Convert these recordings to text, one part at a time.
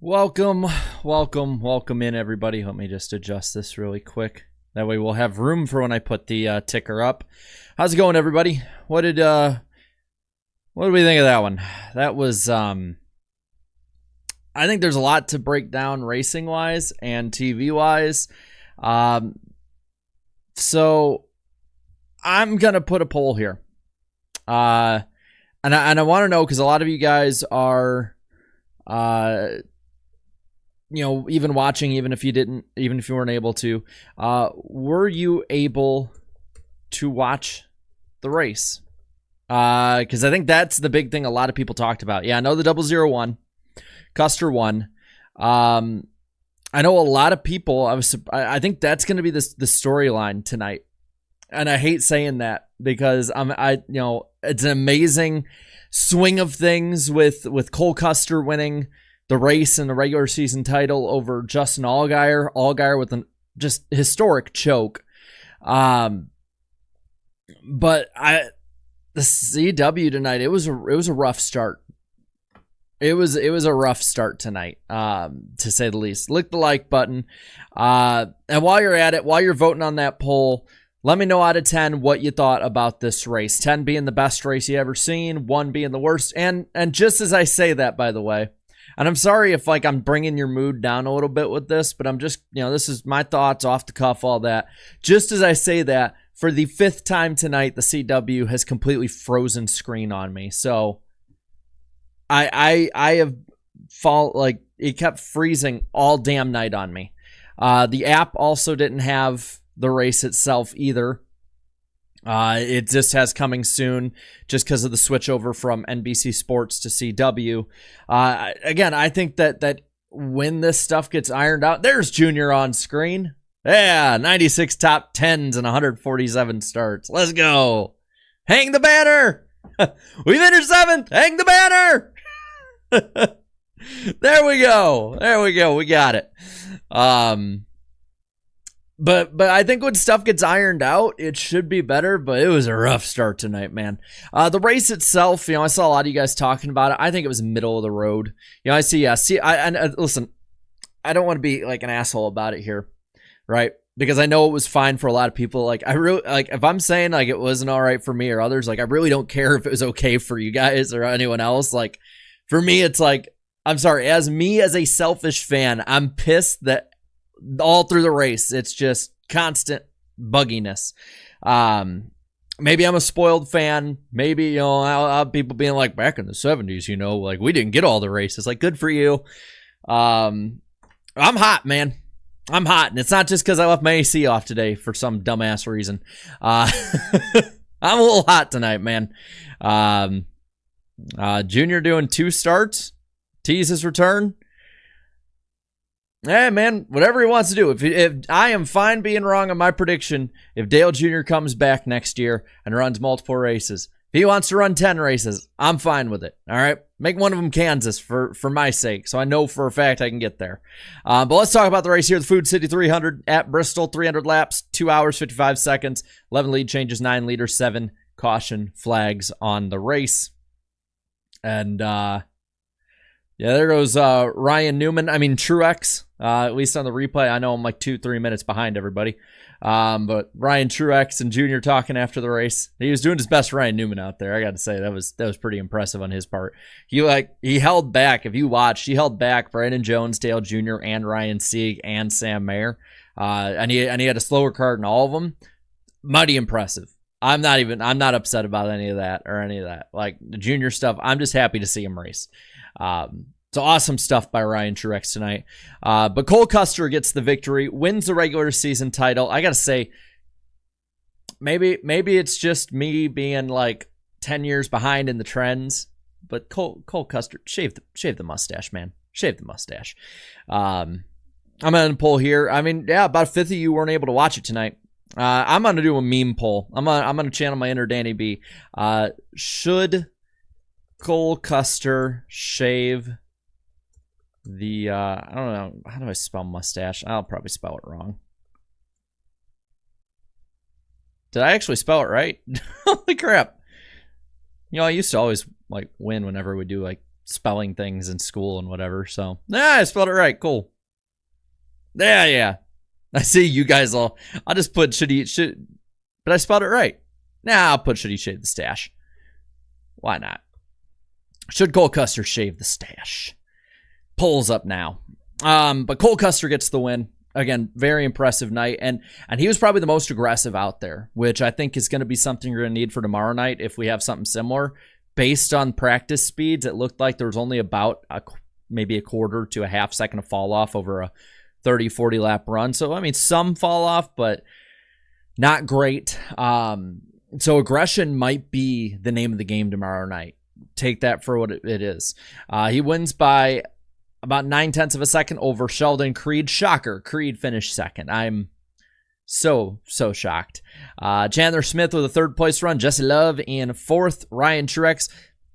Welcome in everybody. Let me just adjust this really quick. That way we'll have room for when I put the ticker up. How's it going, everybody? What did we think of that one? That was I think there's a lot to break down racing wise and TV wise. So I'm gonna put a poll here. And I want to know, because a lot of you guys are even watching, even if you weren't able to, were you able to watch the race? Because I think that's the big thing a lot of people talked about. Yeah, I know the 0-0 won. Custer won. I know a lot of people, I think that's going to be the storyline tonight. And I hate saying that because it's an amazing swing of things with Cole Custer winning the race and the regular season title over Justin Allgaier. Allgaier with an just historic choke. But the CW tonight, it was a rough start. It was a rough start tonight, to say the least. Click the like button. And while you're at it, while you're voting on that poll, let me know out of 10 what you thought about this race. 10 being the best race you ever seen, 1 being the worst. And just as I say that, by the way, and I'm sorry if I'm bringing your mood down a little bit with this, but I'm just, this is my thoughts off the cuff, all that. Just as I say that, for the 5th time tonight, the CW has completely frozen screen on me. So I have it kept freezing all damn night on me. The app also didn't have the race itself either. It just has coming soon just because of the switch over from NBC Sports to CW. Again, I think that when this stuff gets ironed out, there's Junior on screen. Yeah, 96 top 10s and 147 starts. Let's go. Hang the banner. We finished 7th. Hang the banner. There we go. We got it. But I think when stuff gets ironed out, it should be better, but it was a rough start tonight, man. The race itself, I saw a lot of you guys talking about it. I think it was middle of the road. Listen, I don't want to be like an asshole about it here, right? Because I know it was fine for a lot of people. I really, if I'm saying it wasn't all right for me or others, I really don't care if it was okay for you guys or anyone else. For me, it's I'm sorry, as a selfish fan, I'm pissed that all through the race, it's just constant bugginess. Maybe I'm a spoiled fan. Maybe, I'll have people being back in the 70s, we didn't get all the races. Good for you. I'm hot, man. I'm hot. And it's not just because I left my AC off today for some dumbass reason. I'm a little hot tonight, man. Junior doing 2 starts. Tease his return. Hey, man, whatever he wants to do. If I am fine being wrong on my prediction, if Dale Jr. comes back next year and runs multiple races, if he wants to run 10 races, I'm fine with it. All right, make one of them Kansas for my sake, so I know for a fact I can get there. But let's talk about the race here. The Food City 300 at Bristol, 300 laps, 2 hours 55 seconds, 11 lead changes, 9 leaders, 7 caution flags on the race, and yeah, there goes Ryan Newman. I mean, Truex. At least on the replay, I know I'm 2-3 minutes behind everybody. But Ryan Truex and Junior talking after the race. He was doing his best, Ryan Newman, out there. I got to say that was pretty impressive on his part. He held back. If you watched, he held back Brandon Jones, Dale Jr., and Ryan Sieg and Sam Mayer. And he had a slower card in all of them. Mighty impressive. I'm not upset about any of that. The Junior stuff, I'm just happy to see him race. So awesome stuff by Ryan Truex tonight. But Cole Custer gets the victory, wins the regular season title. I got to say, maybe it's just me being 10 years behind in the trends, but Cole Custer, shave the mustache, man. Shave the mustache. I'm going to pull here. I mean, yeah, about a fifth of you weren't able to watch it tonight. I'm going to do a meme poll. I'm going to channel my inner Danny B. Should Cole Custer shave the, I don't know, how do I spell mustache? I'll probably spell it wrong. Did I actually spell it right? Holy crap. I used to always win whenever we do spelling things in school and whatever. So, I spelled it right. Cool. Yeah. I see you guys all. I'll just put should but I spelled it right. I'll put should he shave the stash. Why not? Should Cole Custer shave the stash? Polls up now. But Cole Custer gets the win. Again, very impressive night. And he was probably the most aggressive out there, which I think is going to be something you're going to need for tomorrow night if we have something similar. Based on practice speeds, it looked like there was only about maybe a quarter to a half second of fall off over a 30, 40 lap run. So, I mean, some fall off, but not great. So aggression might be the name of the game tomorrow night. Take that for what it is. He wins by about 9/10 of a second over Sheldon Creed. Shocker. Creed finished second. I'm so shocked. Chandler Smith with a third place run. Jesse Love in fourth. Ryan Truex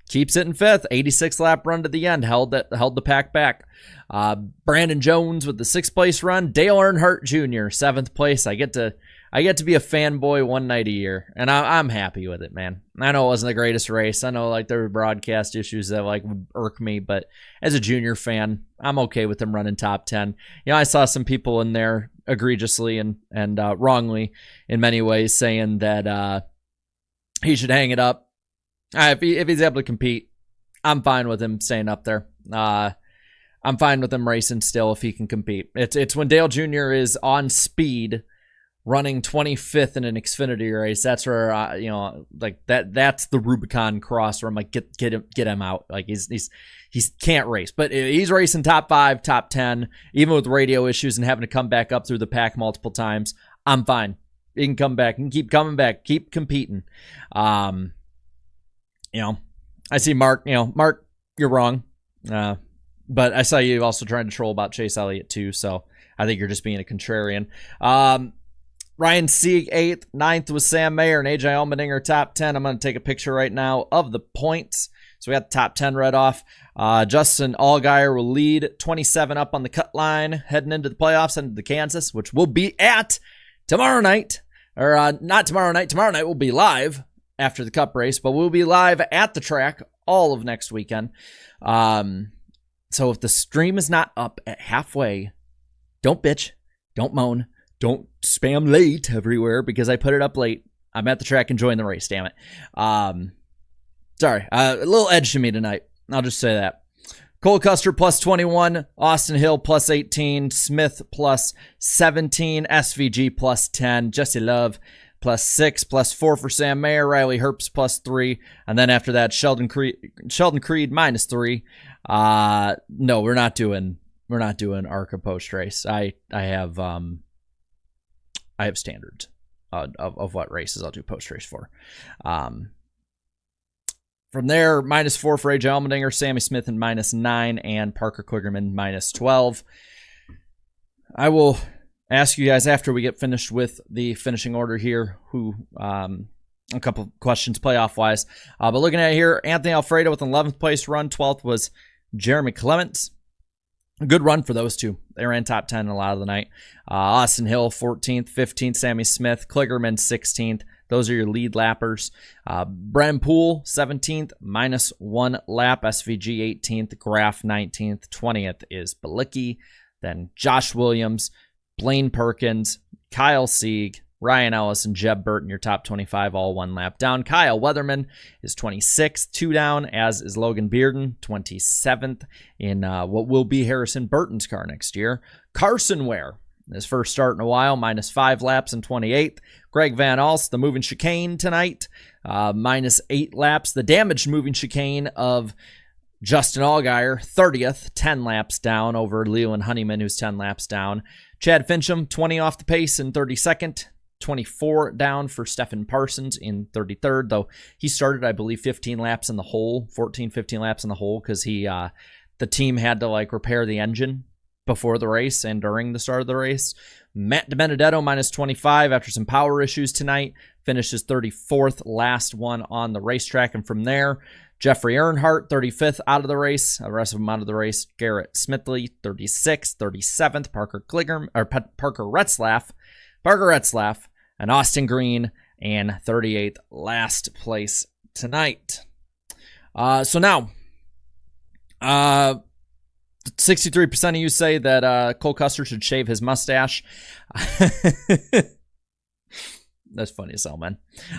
keeps it in fifth. 86 lap run to the end. Held the pack back. Brandon Jones with the sixth place run. Dale Earnhardt Jr. seventh place. I get to be a fanboy one night a year, and I'm happy with it, man. I know it wasn't the greatest race. I know like there were broadcast issues that like irk me, but as a junior fan, I'm okay with him running top 10. I saw some people in there egregiously and wrongly in many ways saying that he should hang it up. If he's able to compete, I'm fine with him staying up there. I'm fine with him racing still if he can compete. It's when Dale Jr. is on speed, running 25th in an Xfinity race. That's where like that's the Rubicon cross where I'm like get him out. Like he's can't race, but he's racing top 5, top 10, even with radio issues and having to come back up through the pack multiple times. I'm fine. He can come back and keep coming back, keep competing. I see Mark. Mark, you're wrong. But I saw you also trying to troll about Chase Elliott too. So I think you're just being a contrarian. Ryan Sieg 8th, 9th was Sam Mayer and AJ Allmendinger top 10. I'm going to take a picture right now of the points. So we got the top 10 read off. Justin Allgaier will lead 27 up on the cut line, heading into the playoffs, into the Kansas, which will be at tomorrow night. Or not tomorrow night. Tomorrow night will be live after the Cup race, but we'll be live at the track all of next weekend. So if the stream is not up at halfway, don't bitch, don't moan, don't spam late everywhere because I put it up late. I'm at the track enjoying the race, damn it. Sorry, a little edge to me tonight. I'll just say that. Cole Custer plus 21, Austin Hill plus 18, Smith plus 17, SVG plus 10, Jesse Love plus 6, plus 4 for Sam Mayer, Riley Herbst plus 3, and then after that, Sheldon Creed minus 3. No, we're not doing ARCA post race. I have standards of what races I'll do post race for. From there, minus 4 for AJ Allmendinger, Sammy Smith and minus 9, and Parker Kligerman minus 12. I will ask you guys after we get finished with the finishing order here, who a couple questions playoff wise. But looking at it here, Anthony Alfredo with an 11th place run. 12th was Jeremy Clements. A good run for those two. They ran top 10 a lot of the night. Austin Hill 14th, 15th, Sammy Smith, Kligerman 16th. Those are your lead lappers. Bren Poole 17th, minus 1 lap. SVG 18th, Graf 19th, 20th is Balicki. Then Josh Williams, Blaine Perkins, Kyle Sieg, Ryan Ellis, and Jeb Burton, your top 25, all 1 lap down. Kyle Weatherman is 26th, 2 down, as is Logan Bearden, 27th in what will be Harrison Burton's car next year. Carson Ware, his first start in a while, minus 5 laps and 28th. Greg Van Alst, the moving chicane tonight, minus 8 laps. The damaged moving chicane of Justin Allgaier, 30th, 10 laps down over Leland Honeyman, who's 10 laps down. Chad Fincham, 20 off the pace in 32nd. 24 down for Stephen Parsons in 33rd, though he started, I believe, 15 laps in the hole, 15 laps in the hole, because the team had to repair the engine before the race and during the start of the race. Matt DiBenedetto minus 25 after some power issues tonight, finishes 34th, last one on the racetrack, and from there, Jeffrey Earnhardt, 35th out of the race. The rest of them out of the race. Garrett Smithley, 36th, 37th. Parker Retzlaff, and Austin Green, and 38th, last place tonight. So now, Uh, 63% of you say that Cole Custer should shave his mustache. That's funny as hell, man.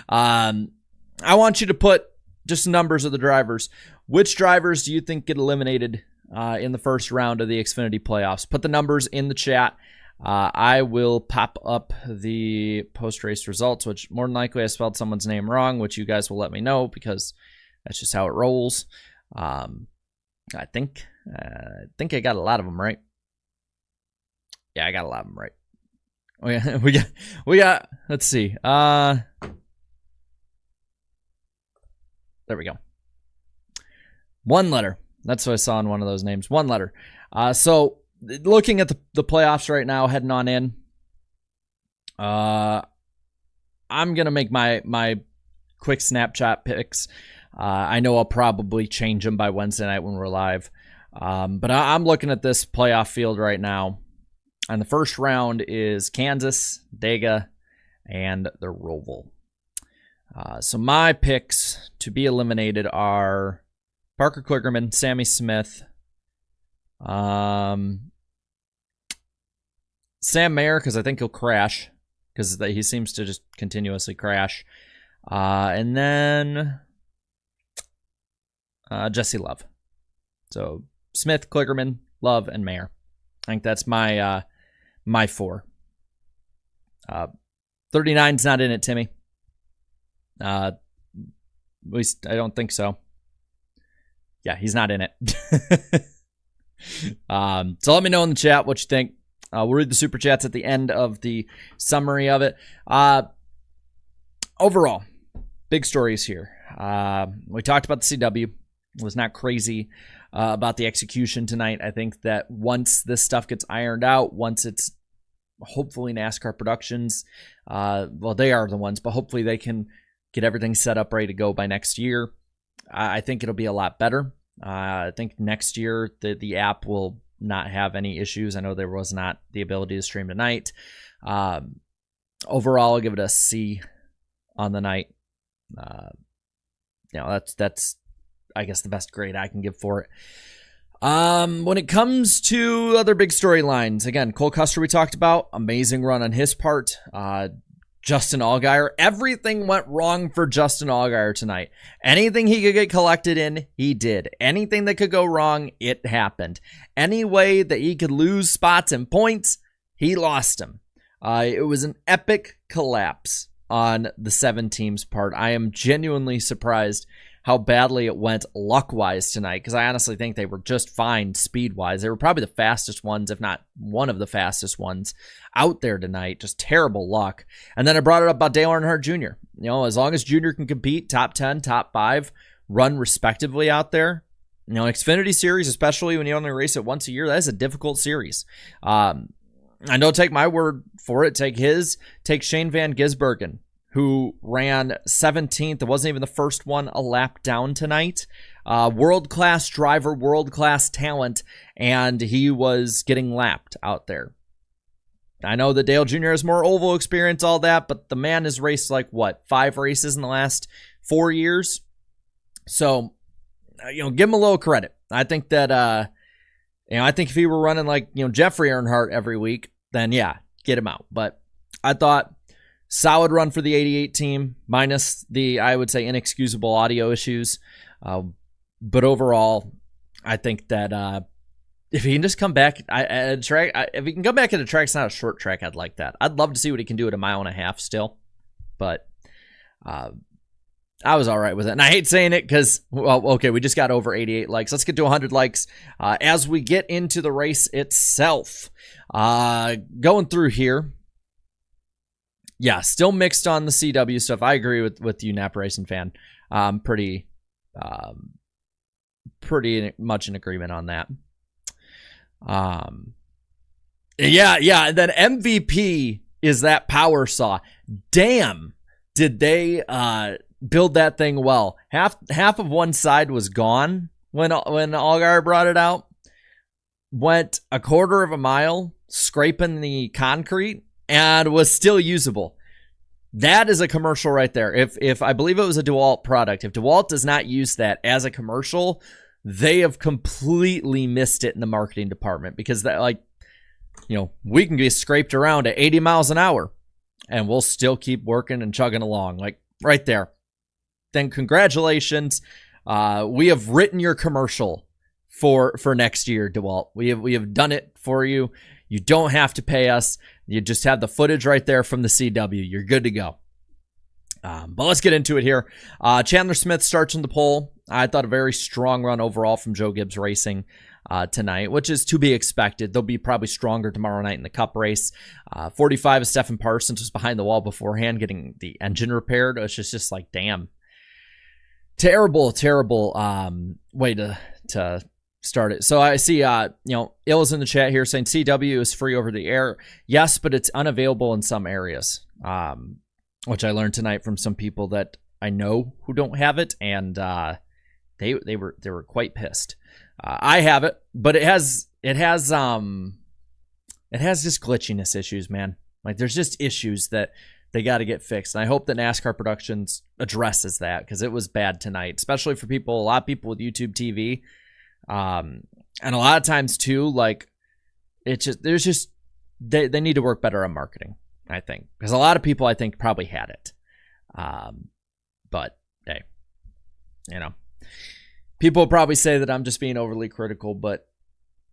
I want you to put just numbers of the drivers. Which drivers do you think get eliminated in the first round of the Xfinity playoffs? Put the numbers in the chat. I will pop up the post-race results, which more than likely I spelled someone's name wrong, which you guys will let me know because that's just how it rolls. I think I got a lot of them right. Yeah, I got a lot of them right. Oh yeah, we got. Let's see. There we go. One letter. That's what I saw in one of those names. One letter. So looking at the playoffs right now, heading on in. I'm gonna make my quick Snapchat picks. I know I'll probably change them by Wednesday night when we're live. But I'm looking at this playoff field right now. And the first round is Kansas, Dega, and the Roval. So my picks to be eliminated are Parker Kligerman, Sammy Smith, Sam Mayer, because I think he'll crash, because he seems to just continuously crash. And then Jesse Love. So Smith, Kligerman, Love, and Mayer. I think that's my four. 39's not in it, Timmy. At least I don't think so. Yeah, he's not in it. So let me know in the chat what you think. We'll read the super chats at the end of the summary of it. Overall, big stories here. We talked about the CW. It was not crazy about the execution tonight. I think that once this stuff gets ironed out, once it's hopefully NASCAR Productions, well, they are the ones, but hopefully they can get everything set up, ready to go by next year. I think it'll be a lot better. I think next year the app will not have any issues. I know there was not the ability to stream tonight. Overall, I'll give it a C on the night. That's I guess the best grade I can give for it. When it comes to other big storylines, again, Cole Custer we talked about, amazing run on his part. Justin Allgaier, everything went wrong for Justin Allgaier tonight. Anything he could get collected in, he did. Anything that could go wrong, it happened. Any way that he could lose spots and points, he lost them. It was an epic collapse on the 7 teams' part. I am genuinely surprised how badly it went luck-wise tonight, because I honestly think they were just fine speed-wise. They were probably the fastest ones, if not one of the fastest ones out there tonight. Just terrible luck. And then I brought it up about Dale Earnhardt Jr. You know, as long as Jr. can compete, top 10, top 5, run respectively out there. You know, Xfinity Series, especially when you only race it once a year, that is a difficult series. And don't take my word for it. Take Shane Van Gisbergen, who ran 17th. It wasn't even the first one a lap down tonight. World-class driver, world-class talent, and he was getting lapped out there. I know that Dale Jr. has more oval experience, all that, but the man has raced 5 races in the last 4 years? So, give him a little credit. I think that, I think if he were running Jeffrey Earnhardt every week, then yeah, get him out. But I thought, solid run for the 88 team, minus the, I would say, inexcusable audio issues. But overall, I think that if he can just come back at a track, if he can come back at a track, it's not a short track, I'd like that. I'd love to see what he can do at 1.5 miles still. But I was all right with it. And I hate saying it because, well, okay, we just got over 88 likes. Let's get to 100 likes as we get into the race itself. Going through here. Yeah, still mixed on the CW stuff. I agree with you, Napa Racing fan. Pretty much in agreement on that. Yeah. And then MVP is that power saw. Damn, did they build that thing well? Half of one side was gone when Allgaier brought it out. Went 1/4 mile scraping the concrete and was still usable. That is a commercial right there. If I believe it was a DeWalt product, if DeWalt does not use that as a commercial, they have completely missed it in the marketing department, because that, like, you know, we can be scraped around at 80 miles an hour and we'll still keep working and chugging along, like right there. Then congratulations. We have written your commercial for next year, DeWalt. We have done it for you. You don't have to pay us. You just have the footage right there from the CW. You're good to go. But let's get into it here. Chandler Smith starts in the pole. I thought a very strong run overall from Joe Gibbs Racing tonight, which is to be expected. They'll be probably stronger tomorrow night in the Cup race. 45 of Stephen Parsons was behind the wall beforehand getting the engine repaired. It's just like, damn. Terrible way to start it. So I see, Ill's in the chat here saying CW is free over the air. Yes, but it's unavailable in some areas, which I learned tonight from some people that I know who don't have it, and they were quite pissed. I have it, but it has just glitchiness issues, man. Like, there's just issues that they got to get fixed. And I hope that NASCAR Productions addresses that, because it was bad tonight, especially for a lot of people with YouTube TV. And a lot of times too, like, they need to work better on marketing, I think, because a lot of people, I think, probably had it. But hey, you know, people will probably say that I'm just being overly critical, but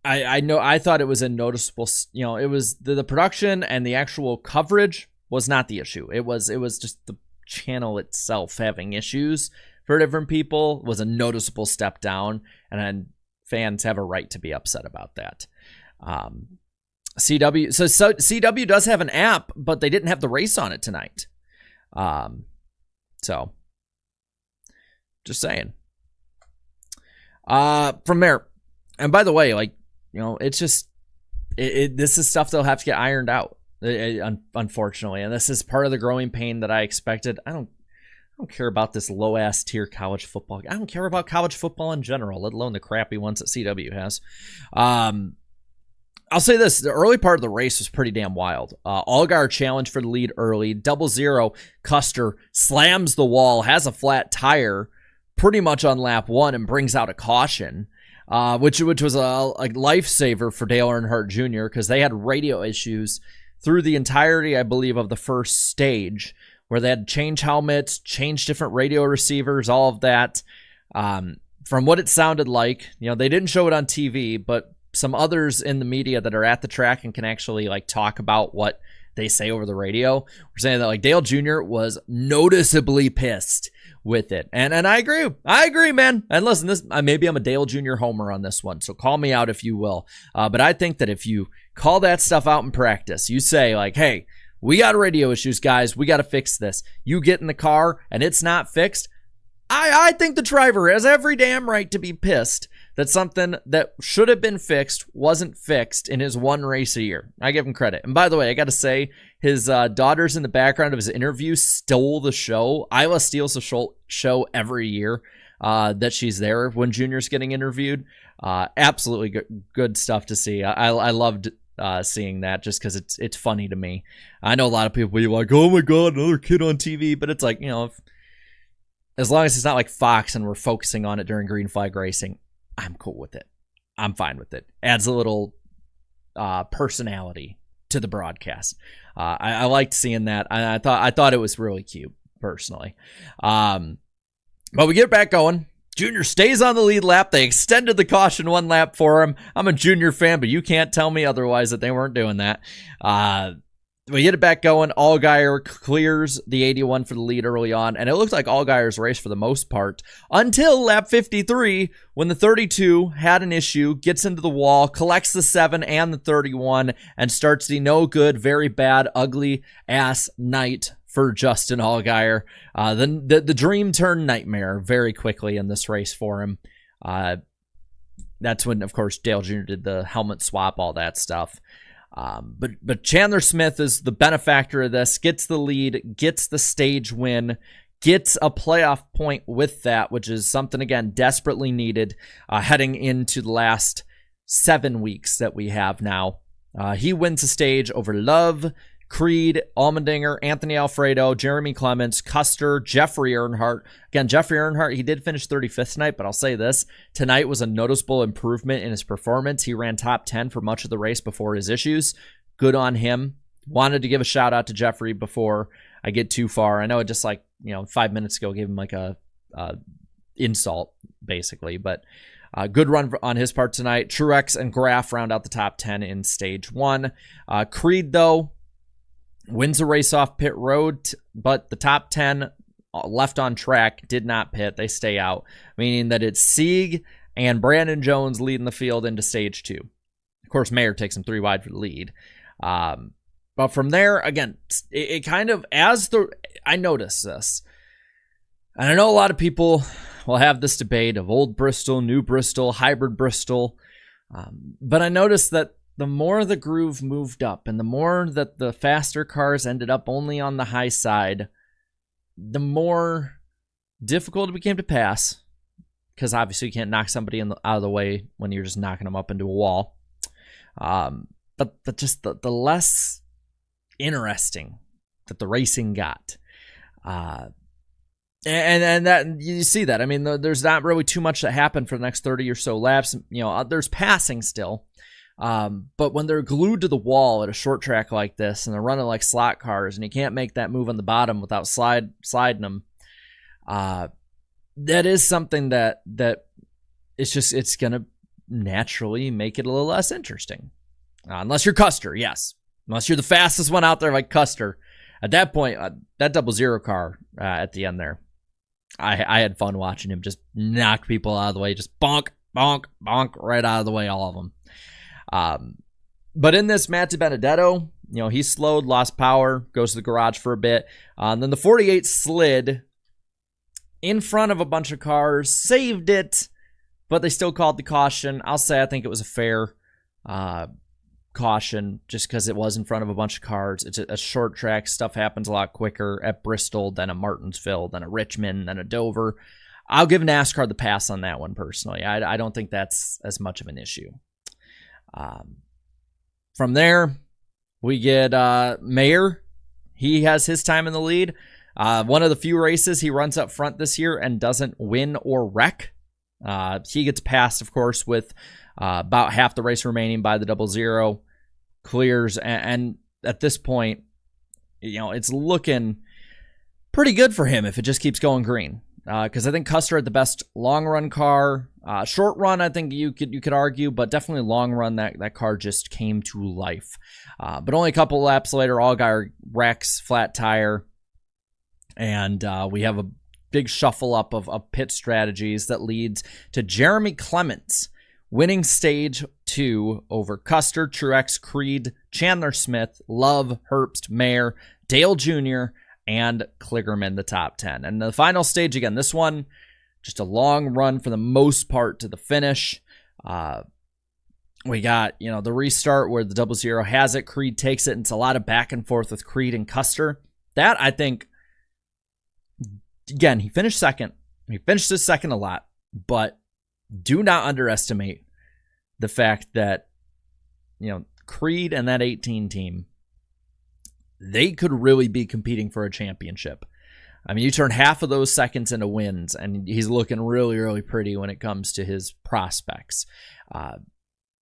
I know, I thought it was a noticeable, you know, it was the production and the actual coverage was not the issue. It was just the channel itself having issues for different people was a noticeable step down, and then fans have a right to be upset about that. CW does have an app, but they didn't have the race on it tonight. So just saying. From there, and by the way, like, you know, it's just this is stuff that'll have to get ironed out, unfortunately, and this is part of the growing pain that I expected. I don't care about this low-ass tier college football. I don't care about college football in general, let alone the crappy ones that CW has. I'll say this. The early part of the race was pretty damn wild. Allgaier challenged for the lead early. 0-0. Custer slams the wall, has a flat tire pretty much on lap 1, and brings out a caution, which was a lifesaver for Dale Earnhardt Jr., because they had radio issues through the entirety, I believe, of the first stage, where they had to change helmets, change different radio receivers, all of that. From what it sounded like, you know, they didn't show it on TV, but some others in the media that are at the track and can actually, like, talk about what they say over the radio were saying that, like, Dale Jr. was noticeably pissed with it. And I agree, man. And listen, this maybe I'm a Dale Jr. homer on this one, so call me out if you will. But I think that if you call that stuff out in practice, you say, like, hey, we got radio issues, guys. We got to fix this. You get in the car and it's not fixed. I think the driver has every damn right to be pissed that something that should have been fixed wasn't fixed in his one race a year. I give him credit. And by the way, I got to say, his daughters in the background of his interview stole the show. Isla steals the show every year that she's there when Junior's getting interviewed. Absolutely good stuff to see. I loved seeing that, just because it's funny to me. I know a lot of people will be like, oh my God, another kid on TV. But it's like, you know, as long as it's not like Fox and we're focusing on it during green flag racing, I'm cool with it. I'm fine with it. Adds a little personality to the broadcast. I liked seeing that. I thought it was really cute, personally. But we get back going. Junior stays on the lead lap. They extended the caution one lap for him. I'm a Junior fan, but you can't tell me otherwise that they weren't doing that. We get it back going. Allgaier clears the 81 for the lead early on, and it looked like Allgaier's race for the most part until lap 53, when the 32 had an issue, gets into the wall, collects the 7 and the 31, and starts the no good, very bad, ugly ass night for Justin Allgaier. The dream turned nightmare very quickly in this race for him. That's when, of course, Dale Jr. did the helmet swap, all that stuff. But Chandler Smith is the benefactor of this, gets the lead, gets the stage win, gets a playoff point with that, which is something, again, desperately needed heading into the last 7 weeks that we have now. He wins the stage over Love, Creed, Allmendinger, Anthony Alfredo, Jeremy Clements, Custer, Jeffrey Earnhardt. Again, Jeffrey Earnhardt, he did finish 35th tonight, but I'll say this. Tonight was a noticeable improvement in his performance. He ran top 10 for much of the race before his issues. Good on him. Wanted to give a shout out to Jeffrey before I get too far. I know it just 5 minutes ago gave him a insult, basically, but good run on his part tonight. Truex and Graf round out the top 10 in stage 1. Creed, though, wins a race off pit road, but the top 10 left on track did not pit. They stay out, meaning that it's Sieg and Brandon Jones leading the field into stage 2. Of course, Mayer takes him 3 wide for the lead. But from there, again, it kind of, I noticed this, and I know a lot of people will have this debate of old Bristol, new Bristol, hybrid Bristol, but I noticed that the more the groove moved up and the more that the faster cars ended up only on the high side, the more difficult it became to pass, because obviously you can't knock somebody out of the way when you're just knocking them up into a wall. But just the less interesting that the racing got. And that you see that. I mean, there's not really too much that happened for the next 30 or so laps. There's passing still. But when they're glued to the wall at a short track like this and they're running like slot cars and you can't make that move on the bottom without sliding them, that is something that it's going to naturally make it a little less interesting. Unless you're Custer, yes. Unless you're the fastest one out there like Custer. At that point, that 00 car at the end there, I had fun watching him just knock people out of the way, just bonk, bonk, bonk, right out of the way, all of them. But in this, Matt DiBenedetto, he slowed, lost power, goes to the garage for a bit. And then the 48 slid in front of a bunch of cars, saved it, but they still called the caution. I'll say I think it was a fair caution just because it was in front of a bunch of cars. It's a short track. Stuff happens a lot quicker at Bristol than at Martinsville, than at Richmond, than at Dover. I'll give NASCAR the pass on that one personally. I don't think that's as much of an issue. From there, we get Mayer. He has his time in the lead. One of the few races he runs up front this year and doesn't win or wreck. He gets passed, of course, with about half the race remaining by the 00. Clears, and at this point, it's looking pretty good for him if it just keeps going green. Because I think Custer had the best long run car. Short run, I think you could argue, but definitely long run, that car just came to life. But only a couple laps later, Allgaier wrecks, flat tire, and we have a big shuffle up of pit strategies that leads to Jeremy Clements winning stage 2 over Custer, Truex, Creed, Chandler Smith, Love, Herbst, Mayer, Dale Jr., and Kligerman, the top 10. And the final stage, again, this one, just a long run for the most part to the finish. We got, the restart where the 00 has it. Creed takes it, and it's a lot of back and forth with Creed and Custer. That, I think, again, he finished second. He finished his second a lot, but do not underestimate the fact that, Creed and that 18 team, they could really be competing for a championship. I mean, you turn half of those seconds into wins, and he's looking really, really pretty when it comes to his prospects. I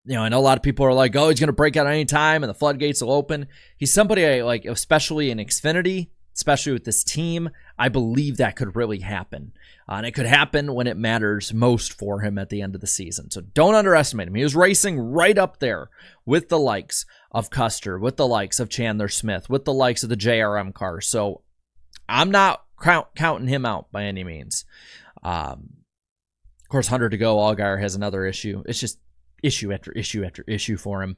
know a lot of people are like, oh, he's going to break out at any time and the floodgates will open. He's somebody I like, especially in Xfinity, especially with this team. I believe that could really happen. And it could happen when it matters most for him at the end of the season. So don't underestimate him. He was racing right up there with the likes of Custer, with the likes of Chandler Smith, with the likes of the JRM cars. So I'm not counting him out by any means. Of course, 100 to go. Allgaier has another issue. It's just issue after issue after issue for him.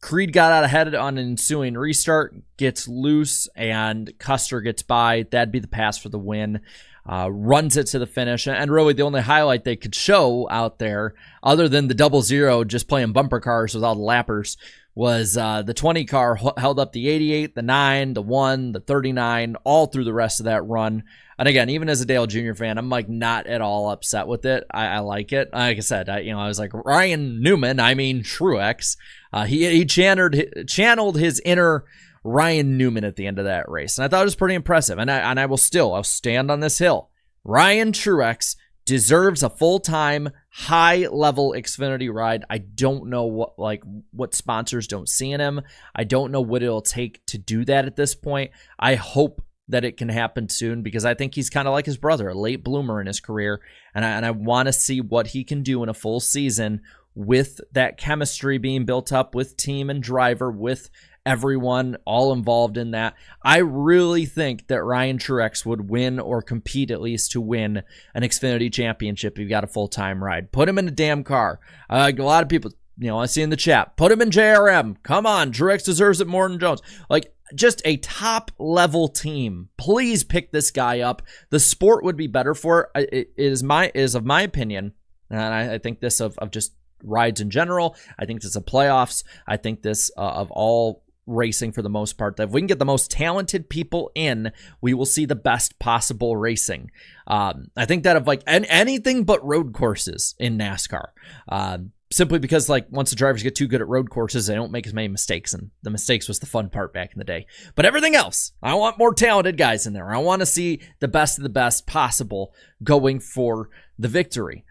Creed got out ahead on an ensuing restart, gets loose, and Custer gets by. That'd be the pass for the win. Runs it to the finish. And really the only highlight they could show out there, other than the 00 just playing bumper cars with all the lappers, was the 20 car held up the 88, the 9, the 1, the 39, all through the rest of that run. And again, even as a Dale Jr. fan, I'm like not at all upset with it. I like it. Like I said, I was like Ryan Newman. I mean Truex. He channeled his inner Ryan Newman at the end of that race, and I thought it was pretty impressive. And I'll stand on this hill. Ryan Truex deserves a full-time, high-level Xfinity ride. I don't know what sponsors don't see in him. I don't know what it'll take to do that at this point. I hope that it can happen soon because I think he's kind of like his brother, a late bloomer in his career, and I want to see what he can do in a full season with that chemistry being built up with team and driver, with everyone all involved in that. I really think that Ryan Truex would win or compete at least to win an Xfinity championship if you got a full-time ride. Put him in a damn car. A lot of people, I see in the chat, put him in JRM. Come on, Truex deserves it more than Jones. Just a top-level team. Please pick this guy up. The sport would be better for it. It is of my opinion, and I think this of just rides in general. I think this of playoffs. I think this of all racing for the most part, that if we can get the most talented people in, we will see the best possible racing. I think that of anything but road courses in NASCAR. Simply because once the drivers get too good at road courses, they don't make as many mistakes, and the mistakes was the fun part back in the day. But everything else, I want more talented guys in there. I want to see the best of the best possible going for the victory.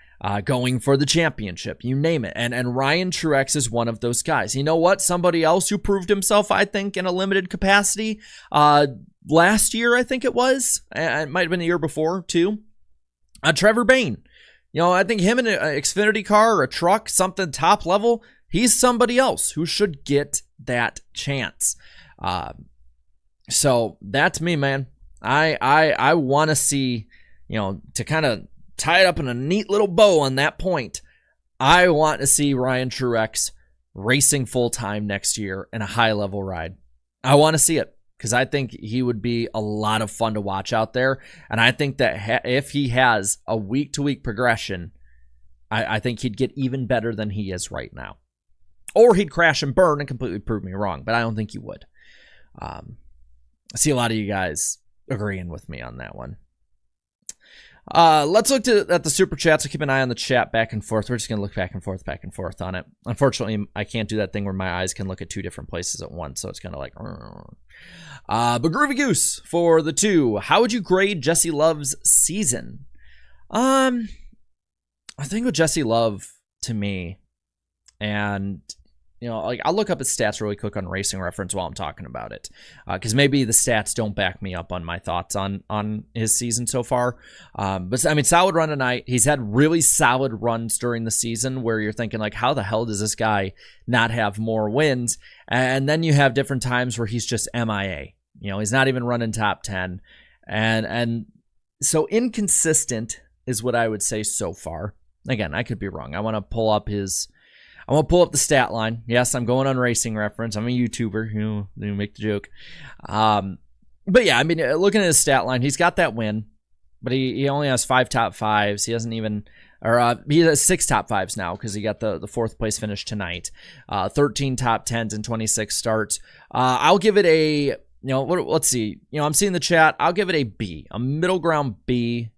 Going for the championship, you name it. And Ryan Truex is one of those guys. You know what? Somebody else who proved himself, I think, in a limited capacity last year, I think it was. It might have been the year before, too. Trevor Bayne. I think him in an Xfinity car or a truck, something top level, he's somebody else who should get that chance. So that's me, man. I want to see, to kind of tie it up in a neat little bow on that point. I want to see Ryan Truex racing full-time next year in a high-level ride. I want to see it because I think he would be a lot of fun to watch out there. And I think that if he has a week-to-week progression, I think he'd get even better than he is right now. Or he'd crash and burn and completely prove me wrong, but I don't think he would. I see a lot of you guys agreeing with me on that one. Let's look at the super chats. So keep an eye on the chat back and forth. We're just going to look back and forth on it. Unfortunately, I can't do that thing where my eyes can look at two different places at once. So it's kind of like, but Groovy Goose for the 2. How would you grade Jesse Love's season? I think with Jesse Love, to me, and I'll look up his stats really quick on Racing Reference while I'm talking about it, because maybe the stats don't back me up on my thoughts on his season so far. But I mean, solid run tonight. He's had really solid runs during the season where you're thinking how the hell does this guy not have more wins? And then you have different times where he's just MIA. He's not even running top 10, and so inconsistent is what I would say so far. Again, I could be wrong. I want to pull up the stat line. Yes, I'm going on Racing Reference. I'm a YouTuber, make the joke. But yeah, I mean, looking at his stat line, he's got that win, but he only has 5 top 5s. He doesn't even, he has 6 top 5s now because he got the 4th place finish tonight. 13 top 10s and 26 starts. I'll give it a, let's see. I'm seeing the chat. I'll give it a B, a middle ground B.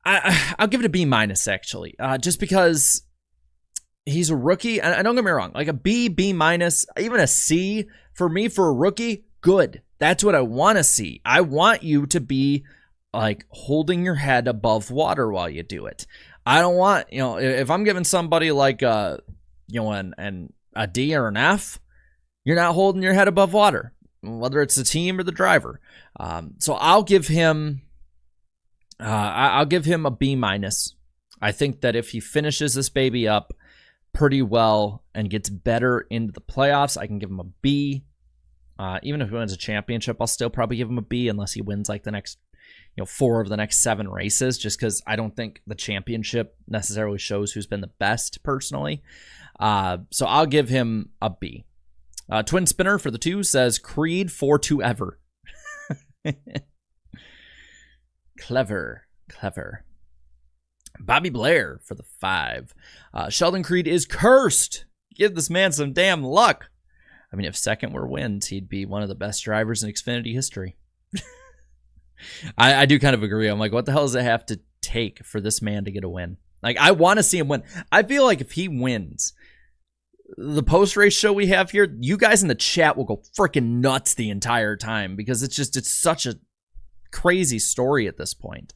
I'll give it a B minus actually, just because he's a rookie, and don't get me wrong, a B minus, even a C for me for a rookie, good. That's what I want to see. I want you to be holding your head above water while you do it. I don't want, if I'm giving somebody a D or an F, you're not holding your head above water, whether it's the team or the driver. So I'll give him a B minus. I think that if he finishes this baby up pretty well and gets better into the playoffs, I can give him a B. Even if he wins a championship, I'll still probably give him a B unless he wins the next 4 of the next 7 races, just because I don't think the championship necessarily shows who's been the best personally. So I'll give him a B. Twin Spinner for the 2 says Creed for to ever. Clever. Bobby Blair for the 5. Sheldon Creed is cursed Give this man some damn luck. I mean, if second were wins, he'd be one of the best drivers in Xfinity history. I do kind of agree. I'm like, what the hell does it have to take for this man to get a win? Like, I want to see him win. I feel like if he wins, the post-race show we have here, you guys in the chat will go freaking nuts the entire time because it's such a crazy story at this point.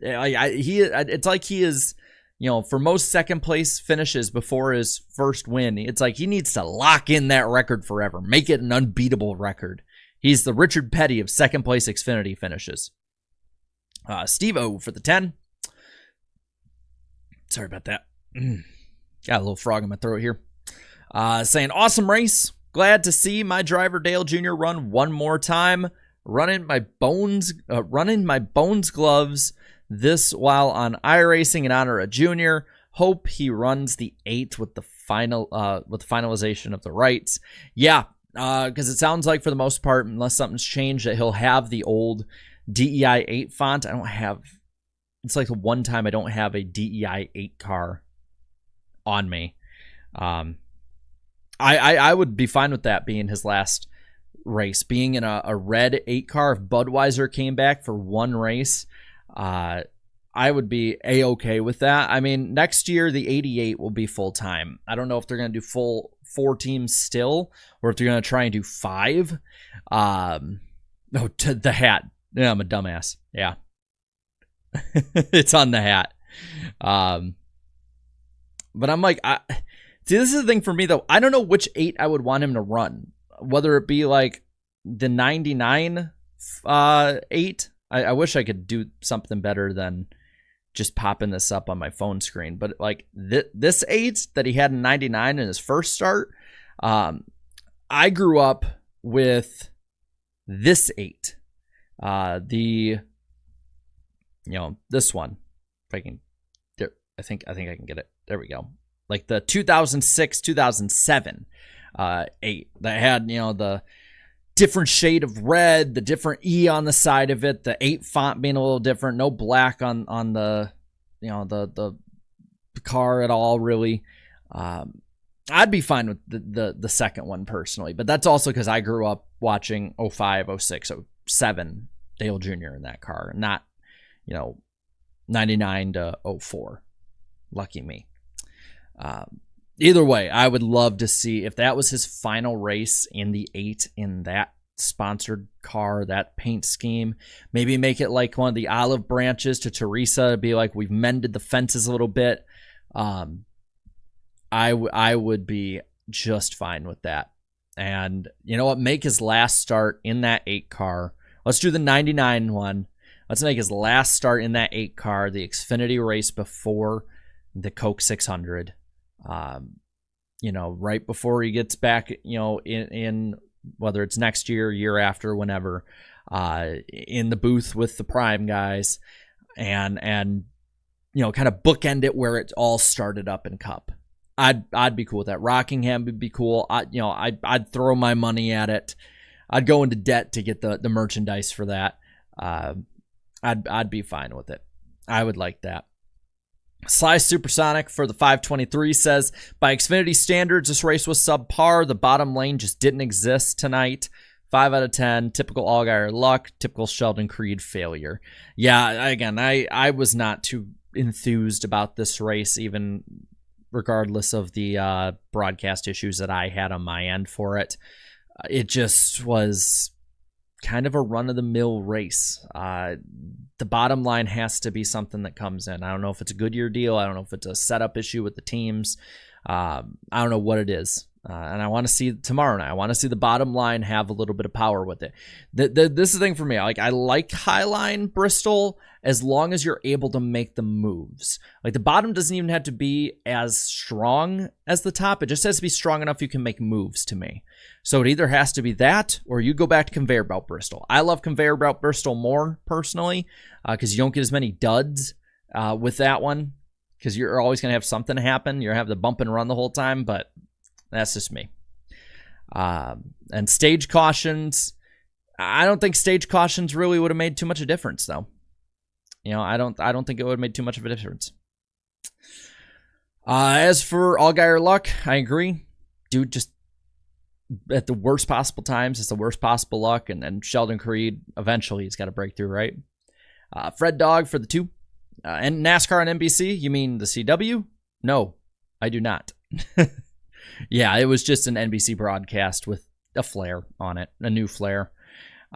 It's like he is, for most second place finishes before his first win, it's like he needs to lock in that record forever, make it an unbeatable record. He's the Richard Petty of second place Xfinity finishes. Steve-O for the 10. Sorry about that. Got a little frog in my throat here. Saying, awesome race. Glad to see my driver Dale Jr. run one more time. Running my bones gloves this while on iRacing in honor of Junior. Hope he runs the 8 with the finalization of the rights. Yeah, because it sounds like for the most part, unless something's changed, that he'll have the old DEI 8 font. It's like the one time I don't have a DEI 8 car on me. I would be fine with that being his last race, being in a red 8 car. If Budweiser came back for one race, I would be a-okay with that. I mean, next year the 88 will be full time. I don't know if they're going to do full 4 teams still, or if they're going to try and do 5. To the hat. Yeah, I'm a dumbass. Yeah. It's on the hat. But I'm like, see, this is the thing for me though. I don't know which 8 I would want him to run. Whether it be like the 99 8. I wish I could do something better than just popping this up on my phone screen. But like this 8 that he had in 99 in his first start, I grew up with this 8. This one. If I can, I think I can get it. There we go. Like the 2006, 2007 8 that had, the different shade of red, the different E on the side of it, the 8 font being a little different, no black on the, the car at all, really. I'd be fine with the second one personally, but that's also because I grew up watching 05, 06, 07 Dale Jr. in that car, not, 99 to 04. Lucky me. Either way, I would love to see if that was his final race in the 8 in that sponsored car, that paint scheme. Maybe make it like one of the olive branches to Teresa, be like we've mended the fences a little bit. I would be just fine with that. And you know what? Make his last start in that 8 car. Let's do the 99 one. Let's make his last start in that 8 car, the Xfinity race before the Coke 600. Right before he gets back, in whether it's next year, year after, whenever, in the booth with the Prime guys, and kind of bookend it where it all started up in Cup. I'd be cool with that. Rockingham would be cool. I'd throw my money at it. I'd go into debt to get the merchandise for that. I'd be fine with it. I would like that. Sly Supersonic for the 523 says, by Xfinity standards, this race was subpar. The bottom lane just didn't exist tonight. 5 out of 10. Typical Allgaier luck. Typical Sheldon Creed failure. Yeah, again, I was not too enthused about this race, even regardless of the broadcast issues that I had on my end for it. It just was kind of a run-of-the-mill race. The bottom line has to be something that comes in. I don't know if it's a Goodyear deal. I don't know if it's a setup issue with the teams. I don't know what it is. And I want to see tomorrow night. I want to see the bottom line have a little bit of power with it. This is the thing for me. I like Highline Bristol as long as you're able to make the moves. Like the bottom doesn't even have to be as strong as the top. It just has to be strong enough you can make moves to me. So it either has to be that or you go back to Conveyor Belt Bristol. I love Conveyor Belt Bristol more personally because you don't get as many duds with that one because you're always going to have something happen. You're going to have the bump and run the whole time, but that's just me. And stage cautions, I don't think stage cautions really would have made too much of a difference, though. I don't think it would have made too much of a difference. As for Allgaier luck, I agree. Dude, just at the worst possible times, it's the worst possible luck. And then Sheldon Creed, eventually he's got to break through, right? Fred Dog for the 2. And NASCAR on NBC, you mean the CW? No, I do not. Yeah, it was just an NBC broadcast with a flare on it, a new flare.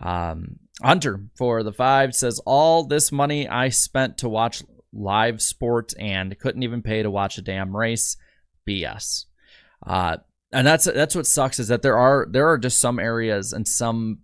Hunter for the 5 says, all this money I spent to watch live sports and couldn't even pay to watch a damn race. BS. And that's what sucks, is that there are just some areas and some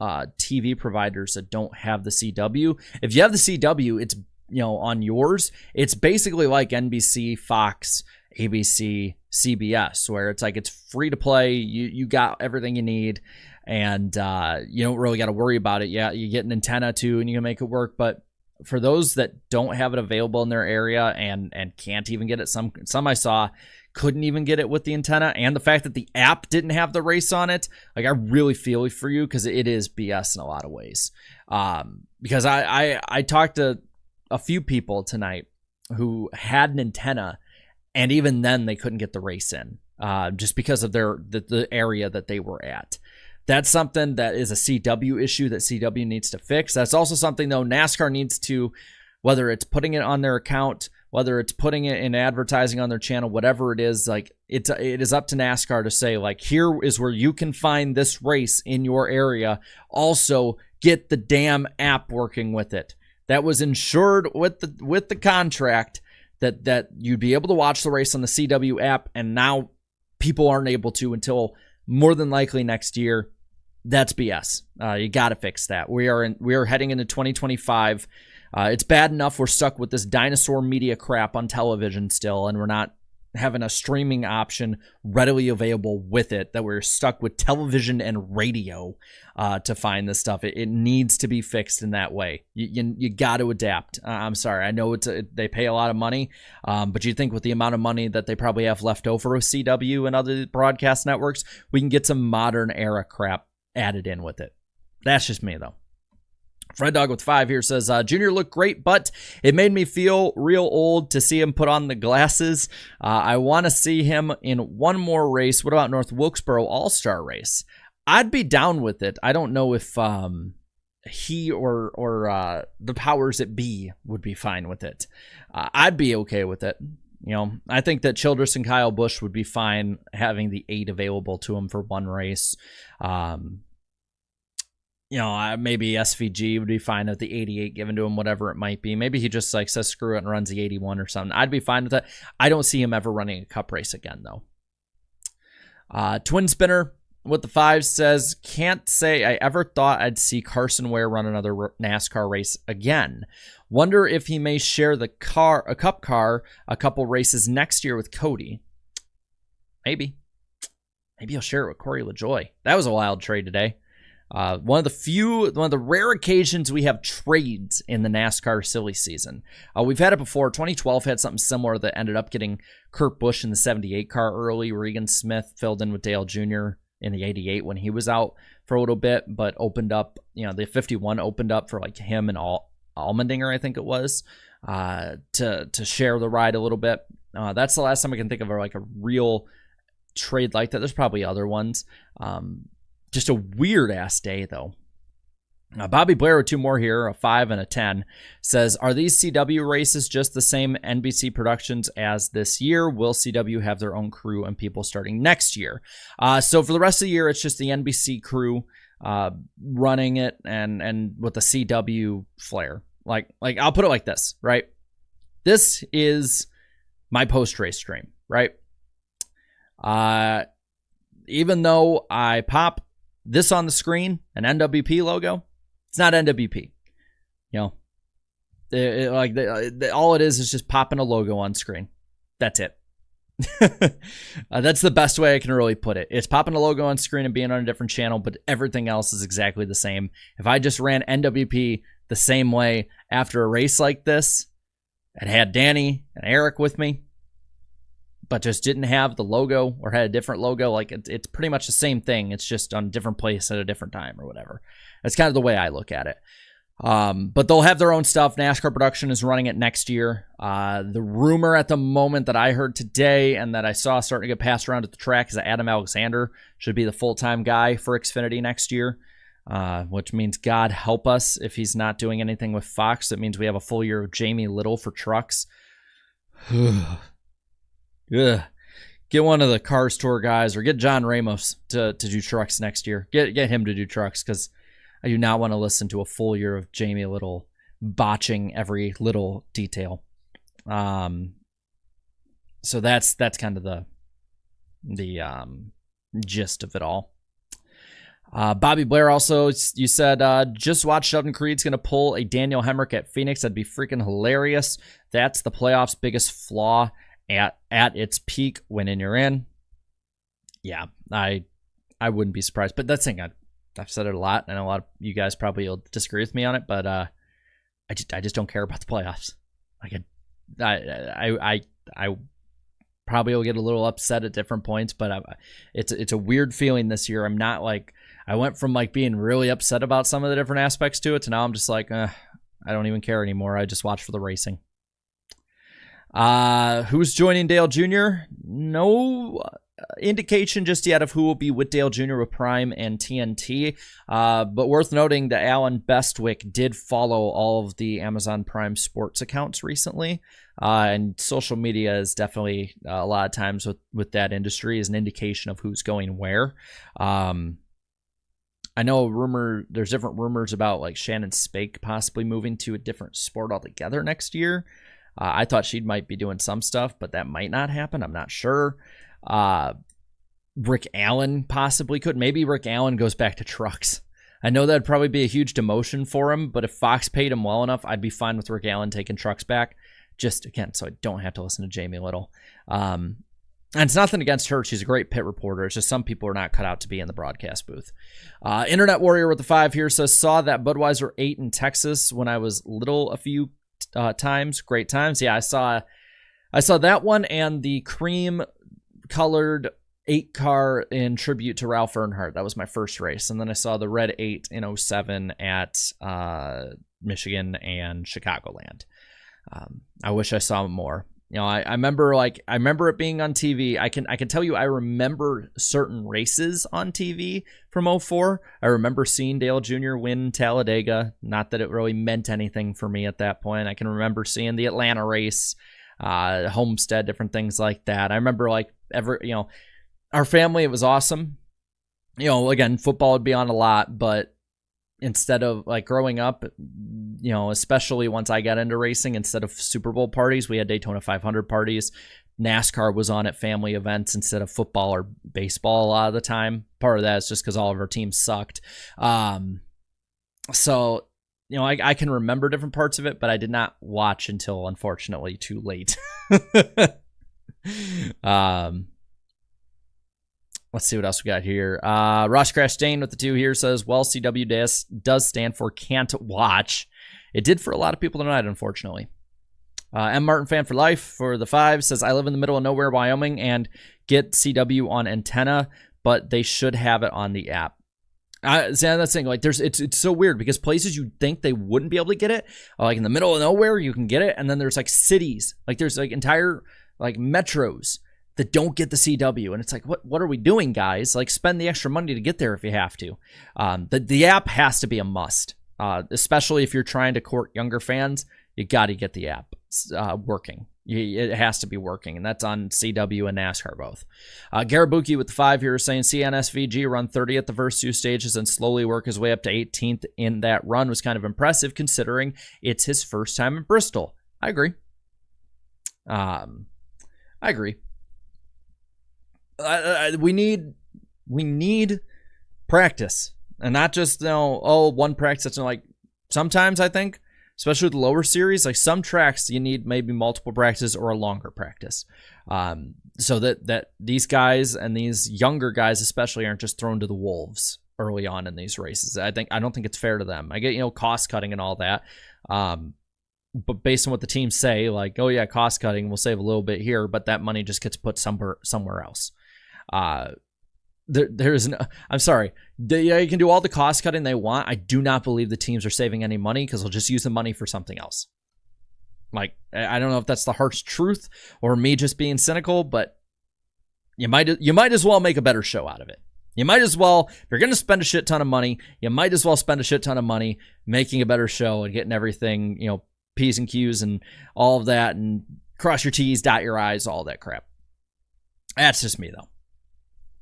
TV providers that don't have the CW. If you have the CW, it's, on yours, it's basically like NBC, Fox, ABC, CBS, where it's like it's free to play. You got everything you need, and you don't really got to worry about it. Yeah, you get an antenna too, and you can make it work. But for those that don't have it available in their area and can't even get it, some I saw couldn't even get it with the antenna, and the fact that the app didn't have the race on it, like, I really feel for you, because it is BS in a lot of ways. Because I talked to a few people tonight who had an antenna, and even then they couldn't get the race in, just because of the area that they were at. That's something that is a CW issue that CW needs to fix. That's also something, though, NASCAR needs to, whether it's putting it on their account, whether it's putting it in advertising on their channel, whatever it is, like, it is up to NASCAR to say, like, here is where you can find this race in your area. Also, get the damn app working with it. That was insured with the contract, that you'd be able to watch the race on the CW app, and now people aren't able to until more than likely next year. That's BS. You got to fix that. We are heading into 2025. It's bad enough we're stuck with this dinosaur media crap on television still, and we're not having a streaming option readily available with it, that we're stuck with television and radio to find this stuff. It needs to be fixed in that way. You got to adapt. I'm sorry. I know they pay a lot of money, but you think with the amount of money that they probably have left over with CW and other broadcast networks, we can get some modern era crap added in with it. That's just me, though. Fred Dog with 5 here says, Junior looked great, but it made me feel real old to see him put on the glasses. I want to see him in one more race. What about North Wilkesboro All-Star race? I'd be down with it. I don't know if he or the powers that be would be fine with it. I'd be okay with it. I think that Childress and Kyle Busch would be fine having the 8 available to him for one race. Maybe SVG would be fine with the 88 given to him, whatever it might be. Maybe he just says screw it and runs the 81 or something. I'd be fine with that. I don't see him ever running a cup race again, though. Twin Spinner with the 5 says, can't say I ever thought I'd see Carson Ware run another NASCAR race again. Wonder if he may share a cup car a couple races next year with Cody. Maybe he'll share it with Corey LaJoie. That was a wild trade today. One of the rare occasions we have trades in the NASCAR silly season. We've had it before. 2012 had something similar that ended up getting Kurt Busch in the 78 car early. Regan Smith filled in with Dale Jr. in the 88 when he was out for a little bit, but opened up, the 51 opened up for like him and Allmendinger, I think it was, to share the ride a little bit. That's the last time I can think of like a real trade like that. There's probably other ones. Just a weird-ass day, though. Bobby Blair with 2 more here, a 5 and a 10, says, are these CW races just the same NBC productions as this year? Will CW have their own crew and people starting next year? So for the rest of the year, it's just the NBC crew running it and with the CW flair. Like I'll put it like this, right? This is my post-race stream, right? Even though I pop this on the screen, an NWP logo, it's not NWP. All it is just popping a logo on screen. That's it. That's the best way I can really put it. It's popping a logo on screen and being on a different channel, but everything else is exactly the same. If I just ran NWP the same way after a race like this and had Danny and Eric with me, but just didn't have the logo or had a different logo, like it's pretty much the same thing. It's just on a different place at a different time or whatever. That's kind of the way I look at it. But they'll have their own stuff. NASCAR Production is running it next year. The rumor at the moment that I heard today and that I saw starting to get passed around at the track is that Adam Alexander should be the full-time guy for Xfinity next year, which means God help us if he's not doing anything with Fox. It means we have a full year of Jamie Little for trucks. Ugh. Get one of the Cars Tour guys or get John Ramos to do trucks next year. Get him to do trucks because I do not want to listen to a full year of Jamie Little botching every little detail. So that's kind of the gist of it all. Bobby Blair also, you said, just watch Sheldon Creed's going to pull a Daniel Hemrick at Phoenix. That'd be freaking hilarious. That's the playoffs' biggest flaw at its peak when you're in. Yeah, I wouldn't be surprised. But that's the thing, I've said it a lot, and a lot of you guys probably will disagree with me on it, but I just don't care about the playoffs. Like I probably will get a little upset at different points, but it's a weird feeling this year. I'm not like I went from like being really upset about some of the different aspects to it to now I'm just like I don't even care anymore. I just watch for the racing. Who's joining Dale Jr.? No indication just yet of who will be with Dale Jr. with Prime and TNT. But worth noting that Alan Bestwick did follow all of the Amazon Prime sports accounts recently. And social media is definitely a lot of times with that industry is an indication of who's going where. I know there's different rumors about like Shannon Spake possibly moving to a different sport altogether next year. I thought she might be doing some stuff, but that might not happen. I'm not sure. Rick Allen possibly could. Maybe Rick Allen goes back to trucks. I know that'd probably be a huge demotion for him, but if Fox paid him well enough, I'd be fine with Rick Allen taking trucks back. Just again, so I don't have to listen to Jamie Little. And it's nothing against her. She's a great pit reporter. It's just some people are not cut out to be in the broadcast booth. Internet Warrior with the 5 here says, saw that Budweiser 8 in Texas when I was little a few times. Great times. Yeah, I saw that one and the cream colored 8 car in tribute to Ralph Earnhardt. That was my first race. And then I saw the red 8 in 07 at Michigan and Chicagoland. I wish I saw more. You know, I remember it being on TV. I can tell you I remember certain races on TV from 04. I remember seeing Dale Jr. win Talladega. Not that it really meant anything for me at that point. I can remember seeing the Atlanta race, Homestead, different things like that. I remember our family, it was awesome. You know, again, football would be on a lot, but instead of like growing up, you know, especially once I got into racing, instead of Super Bowl parties, we had Daytona 500 parties. NASCAR was on at family events instead of football or baseball a lot of the time. Part of that is just because all of our teams sucked. So, you know, I can remember different parts of it, but I did not watch until, unfortunately, too late. Let's see what else we got here. Ross Crastain with the 2 here says, well, CW does stand for can't watch. It did for a lot of people tonight, unfortunately. M. Martin fan for life for the 5 says, I live in the middle of nowhere, Wyoming, and get CW on antenna, but they should have it on the app. That's the thing. Like, it's so weird because places you think they wouldn't be able to get it, like in the middle of nowhere, you can get it, and then there's like cities, like there's like entire like metros that don't get the CW, and it's like, what are we doing, guys? Like, spend the extra money to get there if you have to. The app has to be a must, especially if you're trying to court younger fans. You got to get the app working. It has to be working, and that's on CW and NASCAR both. Garabuki with the 5 here is saying CNSVG run 30th the first 2 stages and slowly work his way up to 18th in that run was kind of impressive considering it's his first time in Bristol. I agree. We need practice, and not just one practice. It's like sometimes I think, especially with the lower series, like some tracks you need maybe multiple practices or a longer practice, so that these guys and these younger guys especially aren't just thrown to the wolves early on in these races. I don't think it's fair to them. I get cost cutting and all that, but based on what the teams say, like, oh yeah, cost cutting, we'll save a little bit here, but that money just gets put somewhere else. there's no, I'm sorry. Yeah, you can do all the cost cutting they want. I do not believe the teams are saving any money because they'll just use the money for something else. Like, I don't know if that's the harsh truth or me just being cynical, but you might as well make a better show out of it. You might as well, if you're going to spend a shit ton of money, you might as well spend a shit ton of money making a better show and getting everything, P's and Q's and all of that, and cross your T's, dot your I's, all that crap. That's just me, though.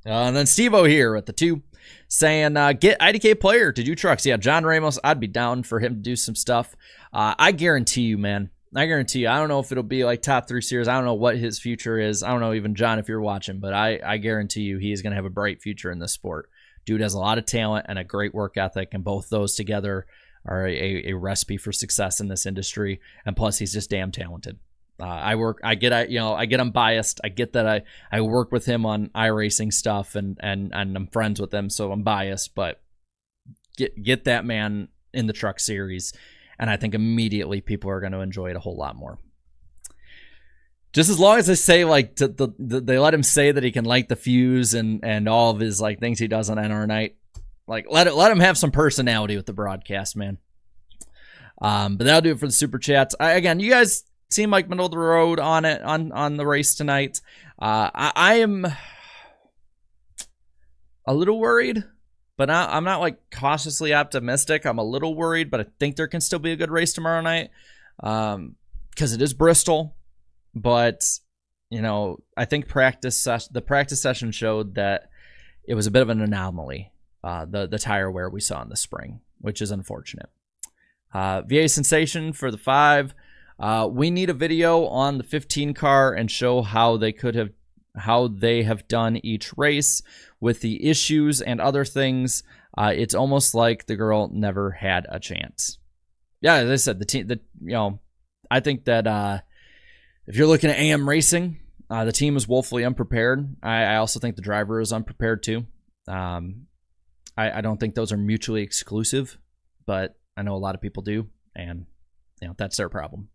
And then Steve-O here at the 2 saying, get IDK player to do trucks. Yeah, John Ramos, I'd be down for him to do some stuff. I guarantee you, man. I guarantee you. I don't know if it'll be like top 3 series. I don't know what his future is. I don't know, even John, if you're watching, but I guarantee you he's going to have a bright future in this sport. Dude has a lot of talent and a great work ethic, and both those together are a recipe for success in this industry. And plus, he's just damn talented. I get I'm biased. I get that I work with him on iRacing stuff and I'm friends with him, so I'm biased, but get that man in the truck series, and I think immediately people are going to enjoy it a whole lot more. Just as long as they say, like, they let him say that he can light the fuse and all of his, like, things he does on NR Night. Like, let him have some personality with the broadcast, man. But that'll do it for the super chats. Again, you guys seem like middle of the road on it on the race tonight. I am a little worried, but I'm not like cautiously optimistic. I'm a little worried, but I think there can still be a good race tomorrow night because it is Bristol. But I think the practice session showed that it was a bit of an anomaly. The tire wear we saw in the spring, which is unfortunate. VA Sensation for the 5. We need a video on the 15 car and show how they have done each race with the issues and other things. It's almost like the girl never had a chance. Yeah, as I said, the team. I think that if you're looking at AM Racing, the team is woefully unprepared. I also think the driver is unprepared too. I don't think those are mutually exclusive, but I know a lot of people do, and that's their problem.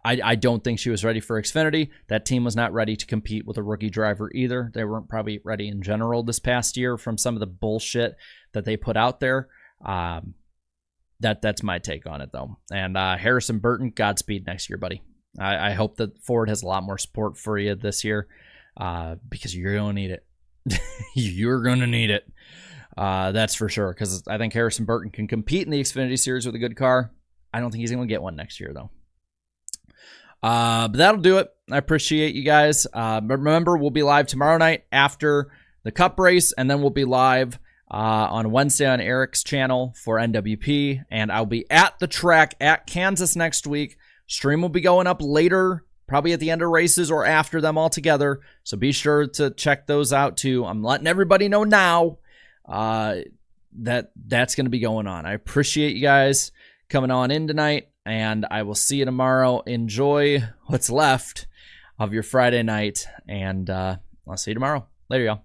I don't think she was ready for Xfinity. That team was not ready to compete with a rookie driver either. They weren't probably ready in general this past year from some of the bullshit that they put out there. That's my take on it, though. And Harrison Burton, Godspeed next year, buddy. I hope that Ford has a lot more support for you this year because you're going to need it. You're going to need it. That's for sure, because I think Harrison Burton can compete in the Xfinity Series with a good car. I don't think he's going to get one next year, though. But that'll do it. I appreciate you guys. But remember, we'll be live tomorrow night after the Cup race, and then we'll be live on Wednesday on Eric's channel for NWP, and I'll be at the track at Kansas next week. Stream will be going up later, probably at the end of races or after them altogether, so be sure to check those out too. I'm letting everybody know now that's going to be going on. I appreciate you guys coming on in tonight, and I will see you tomorrow. Enjoy what's left of your Friday night, and I'll see you tomorrow. Later, y'all.